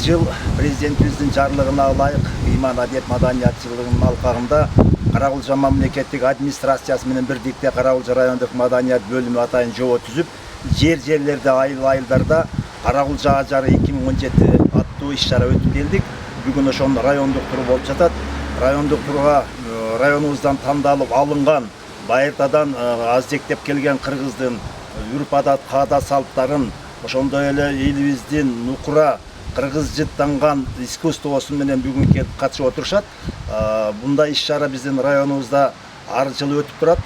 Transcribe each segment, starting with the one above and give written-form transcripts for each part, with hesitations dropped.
Жыл президентибиздин жарлыгына ылайык ыйман адият маданият жылдыгынын алкагында Каракулча мамлекеттик администрациясы менен бирдикте Каракулча райондук маданият бөлүмү атайын жобо түзүп, жерлерде айылдарда Каракулча ажары 2017 аттуу иш-чара өтүп келдик. Бүгүн ошол райондук туру болуп жатат. Райондук туруга районубуздан тандалып алынган, байыртадан аздектеп келген кыргыздын үрп-адат, каада салттарын, ошондой эле элибиздин нукура кыргыз жыттанган искусствосу менен бүгүн келип катышып отурушат. Бундай иш-чара биздин районубузда ар жылы өтүп турат.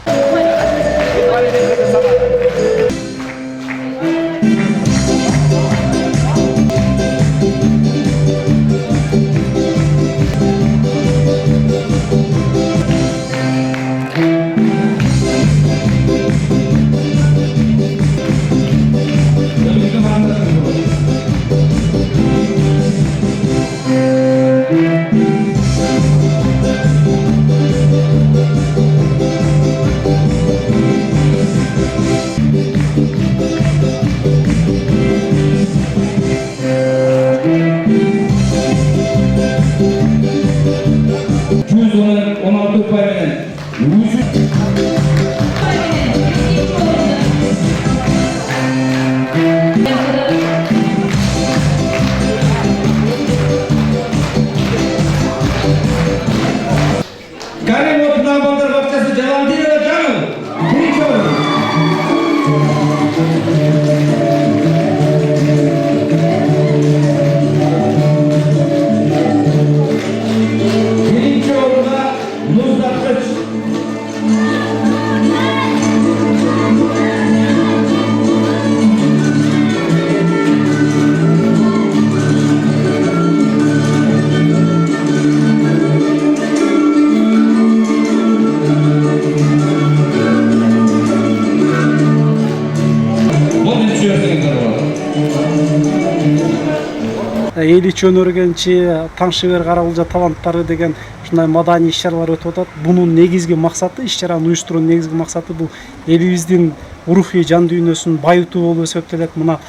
Эл ичи өнөргенчи, Таңшыбер Каракулча таланттары деген ушундай маданий иш-чаралар өтүп атат. Бунун негизги максаты, иш-чараны уюштуруунун негизги максаты бул элибиздин рухий жан дүйнөсүн байытуу болуп эсептелет. Мына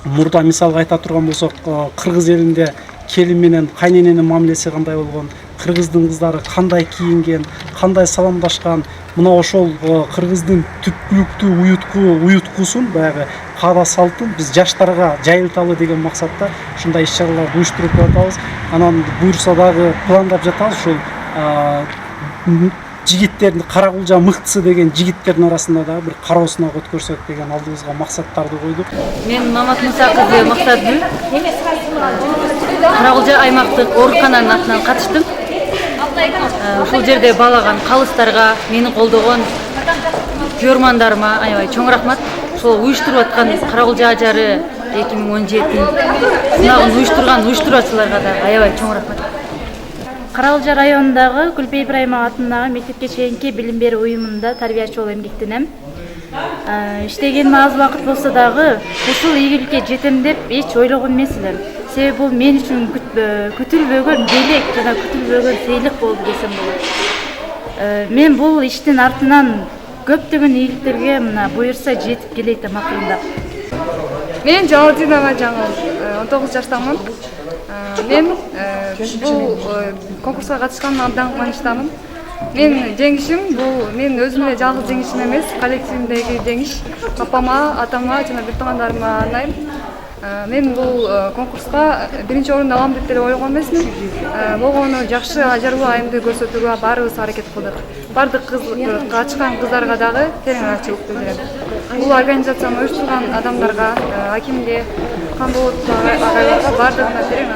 мурда мисалга айта турган болсок, кыргыз элинде келин менен кайнененин мамилеси кандай болгон, кыргыздын кыздары кандай кийинген, кандай саламдашкан, мына ошол кыргыздын түпкүлүктүү уюткусун, баягы каада салтын биз жаштарга жайылталы деген максатта ушундай иш-чараларды уюштуруп атабыз. Анан буюрса дагы пландап жатабыз ушул жигиттердин Каракулжа мыктысы деген жигиттердин арасында дагы бир кароо сынак өткөрсөк деген алдыбызга максаттарды койдук. Мен Мамат Муса кызы Мактадгүл Каракулжа аймактык оорукананын атынан катыштым. Ушул жерде балаган калыстарга, мени колдогон жөрмандарыма аябай чоң рахмат. Ошол уюштуруп аткан Каракулжа ажары 2017 сынагын уюштурган да аябай чоң рахмат. Каракулжа районундагы Күлпе Ибраимова атындагы мектепке чейинки билим берүү уюмунда тарбиячы болуп эмгектенем. Иштегениме аз убакыт болсо дагы ушул ийгиликке жетем деп эч ойлогон эмес элем. Себеби бул мен үчүн күтүлбөгөн белек жана күтүлбөгөн сыйлык болду десем болот. Мен бул иштин артынан көптөгөн ийгиликтерге мына буюрса жетип келейт акырында. Мен Жалалдинова Жаңыл, 19 жаштамын. Мен бул конкурска катышканыма абдан кубанычтамын. Мен жеңишим бул мен өзүм эле жалгыз жеңишим эмес, коллективимдеги жеңиш. Папама, атама жана бир туугандарыма арнайм. Мен бул конкурска биринчи орунду алам деп деле ойлогон эмесмин. Болгону жакшы ажарлуу айымды көрсөтүүгө баарыбыз аракет кылдык. Бардык катышкан кыздарга дагы терең ыраазычылык билдирем. Бул организацияны уюштурган адамдарга, акимге, Кандыбек агайларга бардыгына терең